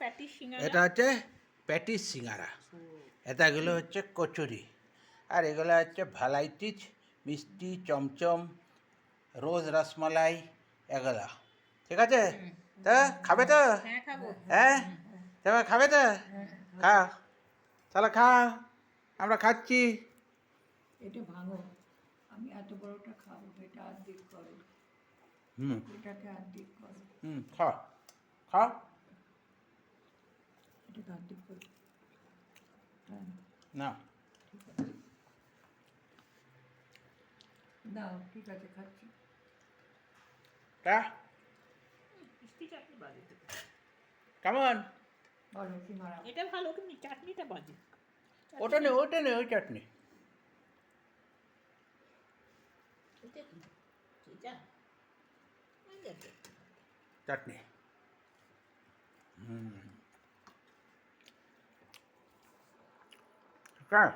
Patties সিঙ্গারা। এটা হচ্ছে patties সিঙ্গারা, এটাগুলো হচ্ছে কচুরি, আর এগুলো হচ্ছে ভ্যারাইটিজ মিষ্টি চমচম রোজ রসমালাই এগুলো। ঠিক আছে, তা খাবে তো? হ্যাঁ খাবো। হ্যাঁ, তুমি খাবে তো? খাও, তাহলে খাও, আমরা খাচ্ছি। এটা ভাঙো, আমি এত বড়টা খাবো, এটা অর্ধেক করো, হুম এটাকে অর্ধেক করো, খাও খাও। এটাকে অর্ধেক করো। হ্যাঁ, না ঠিক আছে, দাও, ঠিক আছে, খাচ্ছি। তা মিষ্টি চাটনি বাজে তো। কেমন? বলো সিঙ্গারা। এটা ভালো কিন্তু চাটনিটা বাজে। ওটা নেই, ওটা নেই, ওই চাটনি। এটা কি? এটা? এটা কি? চাটনি। হুম, হ্যাঁ।